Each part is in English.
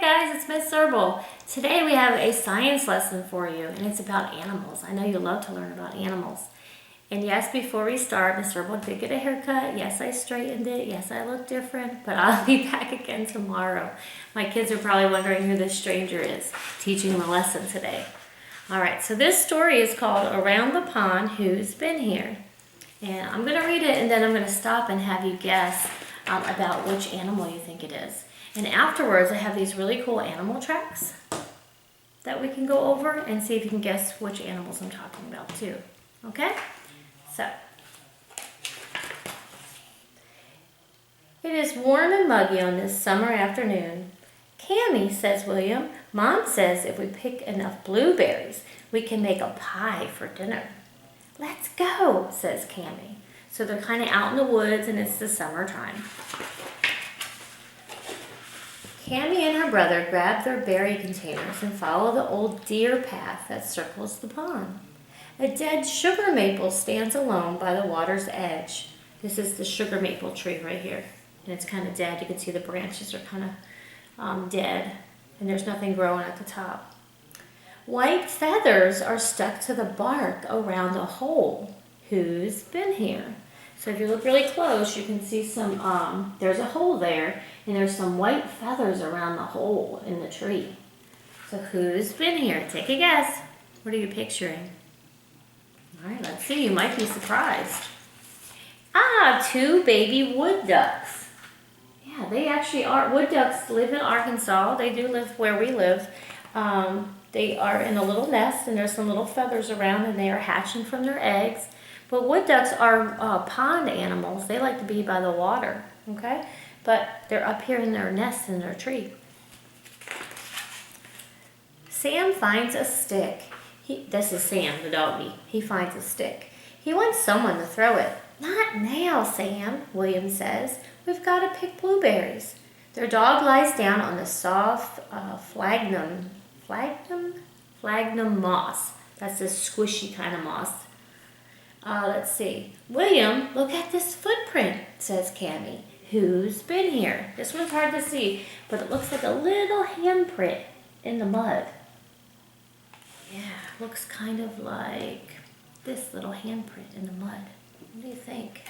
guys, it's Miss Serble. Today we have a science lesson for you, and it's about animals. I know you love to learn about animals. And yes, before we start, Miss Serble did get a haircut. Yes, I straightened it. Yes, I look different, but I'll be back again tomorrow. My kids are probably wondering who this stranger is, teaching them a lesson today. All right, so this story is called Around the Pond, Who's Been Here? And I'm going to read it, and then I'm going to stop and have you guess about which animal you think it is. And afterwards, I have these really cool animal tracks that we can go over and see if you can guess which animals I'm talking about too. Okay? So, it is warm and muggy on this summer afternoon. Cammy, says William, Mom says if we pick enough blueberries, we can make a pie for dinner. Let's go, says Cammy. So they're kind of out in the woods and it's the summertime. Cammy and her brother grab their berry containers and follow the old deer path that circles the pond. A dead sugar maple stands alone by the water's edge. This is the sugar maple tree right here. And it's kind of dead. You can see the branches are kind of dead. And there's nothing growing at the top. White feathers are stuck to the bark around a hole. Who's been here? So if you look really close, you can see some, there's a hole there, and there's some white feathers around the hole in the tree. So who's been here? Take a guess. What are you picturing? All right, let's see. You might be surprised. Two baby wood ducks. Yeah, they actually are. Wood ducks live in Arkansas. They do live where we live. They are in a little nest, and there's some little feathers around, and they are hatching from their eggs. But wood ducks are pond animals. They like to be by the water, okay? But they're up here in their nest in their tree. Sam finds a stick. This is Sam, the doggy. He finds a stick. He wants someone to throw it. Not now, Sam, William says. We've got to pick blueberries. Their dog lies down on the soft phlagnum moss. That's this squishy kind of moss. Let's see. William, look at this footprint, says Cammy. Who's been here? This one's hard to see, but it looks like a little handprint in the mud. Yeah, looks kind of like this little handprint in the mud. What do you think?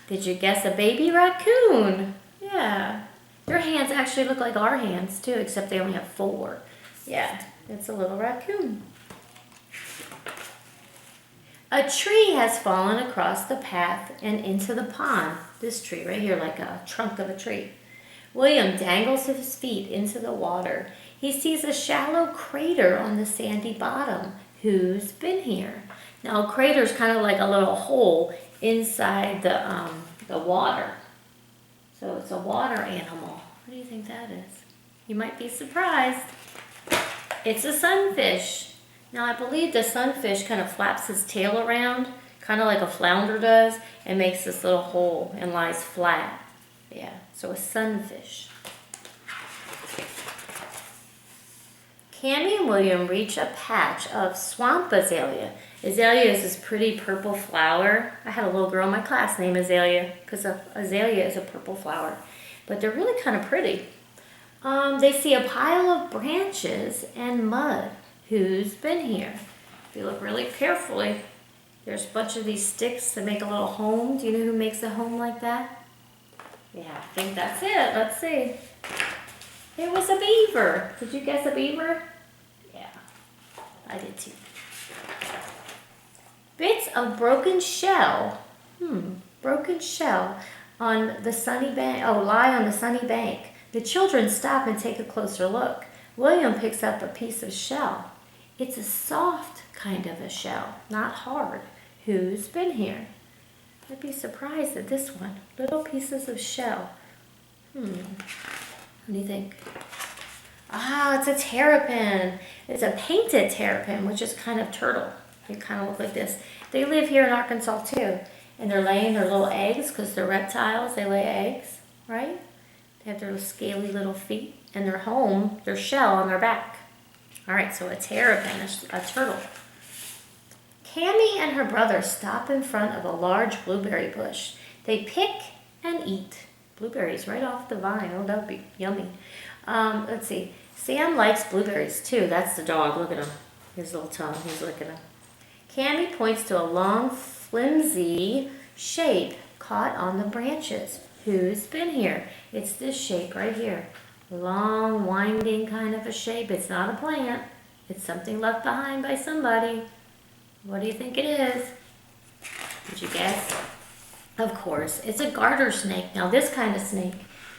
Did you guess a baby raccoon? Yeah. Your hands actually look like our hands too, except they only have 4. Yeah, it's a little raccoon. A tree has fallen across the path and into the pond. This tree right here, like a trunk of a tree. William dangles his feet into the water. He sees a shallow crater on the sandy bottom. Who's been here? Now, a crater is kind of like a little hole inside the water. So it's a water animal. What do you think that is? You might be surprised. It's a sunfish. Now, I believe the sunfish kind of flaps his tail around, kind of like a flounder does, and makes this little hole and lies flat. Yeah, so a sunfish. Cammy and William reach a patch of swamp azalea. Azalea is this pretty purple flower. I had a little girl in my class named Azalea because azalea is a purple flower. But they're really kind of pretty. They see a pile of branches and mud. Who's been here? If you look really carefully, there's a bunch of these sticks that make a little home. Do you know who makes a home like that? Yeah, I think that's it. Let's see. It was a beaver. Did you guess a beaver? Yeah, I did too. Bits of broken shell. Broken shell on the sunny bank. Lie on the sunny bank. The children stop and take a closer look. William picks up a piece of shell. It's a soft kind of a shell, not hard. Who's been here? I'd be surprised at this one. Little pieces of shell. What do you think? It's a terrapin. It's a painted terrapin, which is kind of turtle. They kind of look like this. They live here in Arkansas too. And they're laying their little eggs because they're reptiles. They lay eggs, right? They have their scaly little feet and their home, their shell on their back. All right, so a terrapin, a turtle. Cammy and her brother stop in front of a large blueberry bush. They pick and eat blueberries right off the vine. Oh, that would be yummy. Let's see. Sam likes blueberries too. That's the dog. Look at him. His little tongue. He's licking them. Cammy points to a long, flimsy shape caught on the branches. Who's been here? It's this shape right here. Long, winding kind of a shape. It's not a plant. It's something left behind by somebody. What do you think it is? Did you guess? Of course, it's a garter snake. Now this kind of snake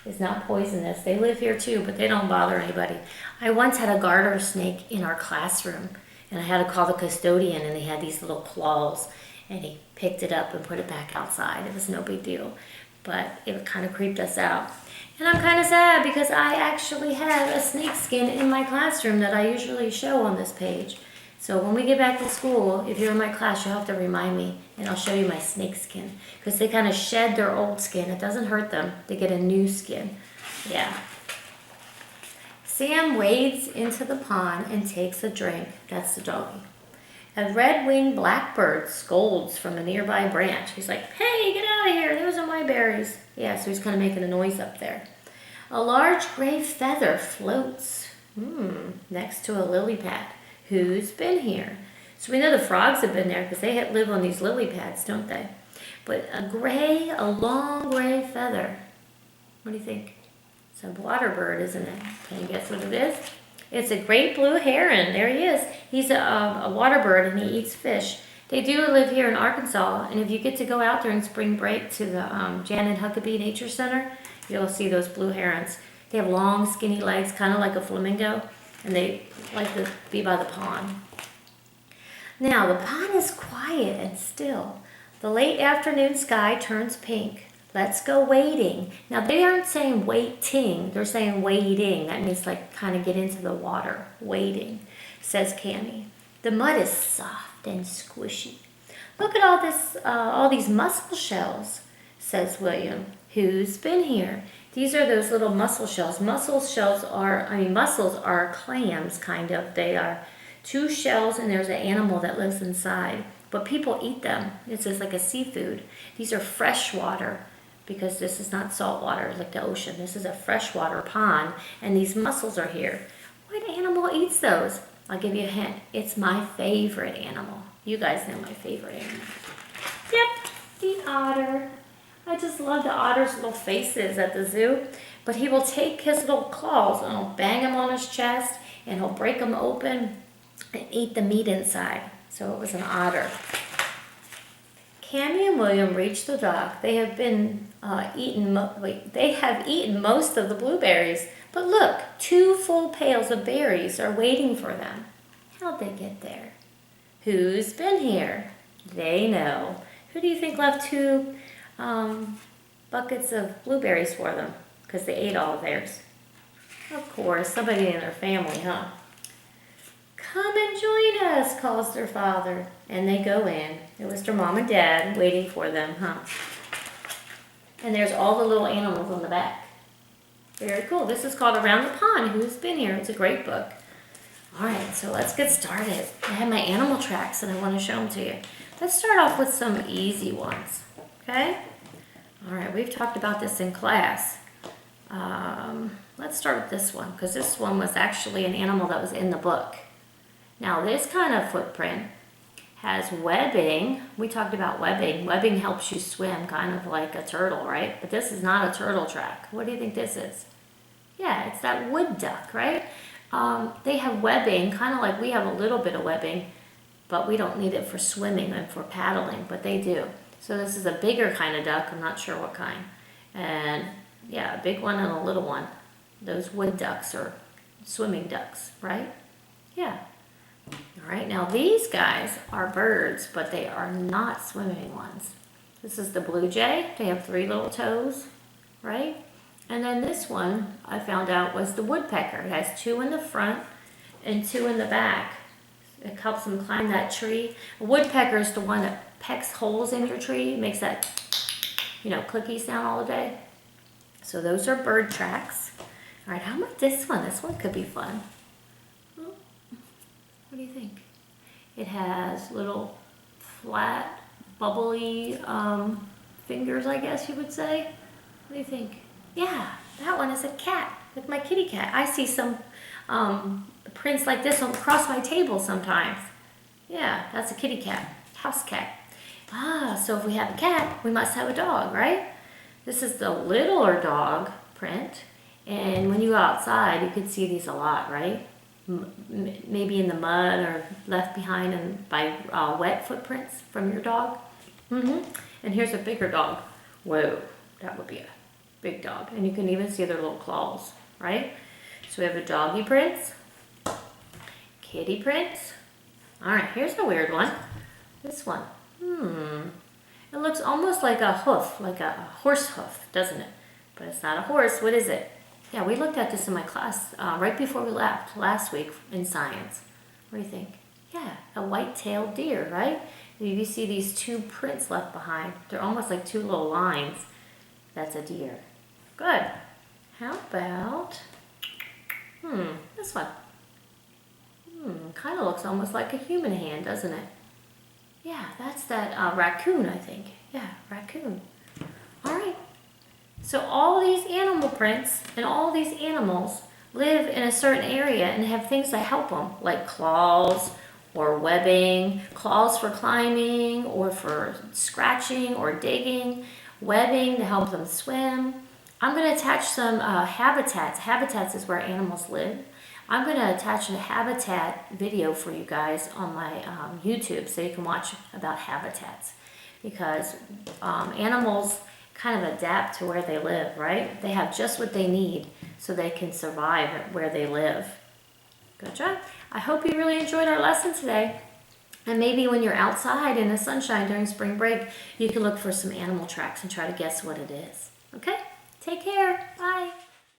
is not poisonous. They live here too, but they don't bother anybody. I once had a garter snake in our classroom, and I had to call the custodian, and they had these little claws, and he picked it up and put it back outside. It was no big deal, but it kind of creeped us out. And I'm kind of sad because I actually have a snake skin in my classroom that I usually show on this page. So when we get back to school, if you're in my class, you'll have to remind me, and I'll show you my snake skin. Because they kind of shed their old skin. It doesn't hurt them. They get a new skin. Yeah. Sam wades into the pond and takes a drink. That's the doggy. A red-winged blackbird scolds from a nearby branch. He's like, hey, get out of here. Those are my berries. Yeah, so he's kind of making a noise up there. A large gray feather floats next to a lily pad. Who's been here? So we know the frogs have been there because they live on these lily pads, don't they? But a long gray feather. What do you think? It's a water bird, isn't it? Can you guess what it is? It's a great blue heron. There he is. He's a water bird and he eats fish. They do live here in Arkansas, and if you get to go out during spring break to the Janet Huckabee Nature Center, you'll see those blue herons. They have long, skinny legs, kind of like a flamingo, and they like to be by the pond. Now, the pond is quiet and still. The late afternoon sky turns pink. Let's go wading. Now, they aren't saying waiting. They're saying wading. That means like kind of get into the water. Wading, says Cammy. The mud is soft and squishy. Look at all these mussel shells, says William. Who's been here? These are those little mussel shells. Mussels are clams, kind of. They are 2 shells, and there's an animal that lives inside. But people eat them. It's just like a seafood. These are freshwater, because this is not salt water like the ocean. This is a freshwater pond, and these mussels are here. What animal eats those? I'll give you a hint. It's my favorite animal. You guys know my favorite animal. Yep, the otter. I just love the otter's little faces at the zoo. But he will take his little claws and he'll bang them on his chest, and he'll break them open and eat the meat inside. So it was an otter. Cammy and William reach the dock. They have been they have eaten most of the blueberries. But look, 2 full pails of berries are waiting for them. How'd they get there? Who's been here? They know. Who do you think left 2 buckets of blueberries for them? Because they ate all of theirs. Of course, somebody in their family, huh? Come and join us, calls their father. And they go in. It was their mom and dad waiting for them, huh? And there's all the little animals on the back. Very cool. This is called Around the Pond. Who's been here? It's a great book. All right, so let's get started. I have my animal tracks and I want to show them to you. Let's start off with some easy ones, okay? All right, we've talked about this in class. Let's start with this one, because this one was actually an animal that was in the book. Now, this kind of footprint has webbing. We talked about webbing. Webbing helps you swim, kind of like a turtle, right? But this is not a turtle track. What do you think this is? Yeah, it's that wood duck, right? They have webbing, kind of like we have a little bit of webbing, but we don't need it for swimming and for paddling, but they do. So this is a bigger kind of duck. I'm not sure what kind. And yeah, a big one and a little one. Those wood ducks are swimming ducks, right? Yeah. All right, now these guys are birds, but they are not swimming ones. This is the blue jay. They have 3 little toes, right? And then this one I found out was the woodpecker. It has 2 in the front and 2 in the back. It helps them climb that tree. A woodpecker is the one that pecks holes in your tree, makes that, clicky sound all day. So those are bird tracks. All right, how about this one? This one could be fun. What do you think? It has little flat, bubbly fingers, I guess you would say. What do you think? Yeah, that one is a cat, like my kitty cat. I see some prints like this across my table sometimes. Yeah, that's a kitty cat, house cat. Ah, so if we have a cat, we must have a dog, right? This is the littler dog print. And when you go outside, you can see these a lot, right? Maybe in the mud or left behind by wet footprints from your dog. And here's a bigger dog. Whoa, that would be a big dog. And you can even see their little claws, right? So we have a doggy prints, kitty prints. All right, here's a weird one. This one. It looks almost like a hoof, like a horse hoof, doesn't it? But it's not a horse. What is it? Yeah, we looked at this in my class right before we left last week in science. What do you think? Yeah, a white-tailed deer, right? You see these two prints left behind. They're almost like two little lines. That's a deer. Good. How about, this one? Kind of looks almost like a human hand, doesn't it? Yeah, that's that raccoon, I think. Yeah, raccoon. All right. So all these animal prints and all these animals live in a certain area and have things that help them, like claws or webbing, claws for climbing or for scratching or digging, webbing to help them swim. I'm going to attach some habitats. Habitats is where animals live. I'm going to attach a habitat video for you guys on my YouTube so you can watch about habitats, because animals kind of adapt to where they live, right? They have just what they need so they can survive where they live. Good job. I hope you really enjoyed our lesson today. And maybe when you're outside in the sunshine during spring break, you can look for some animal tracks and try to guess what it is. Okay? Take care.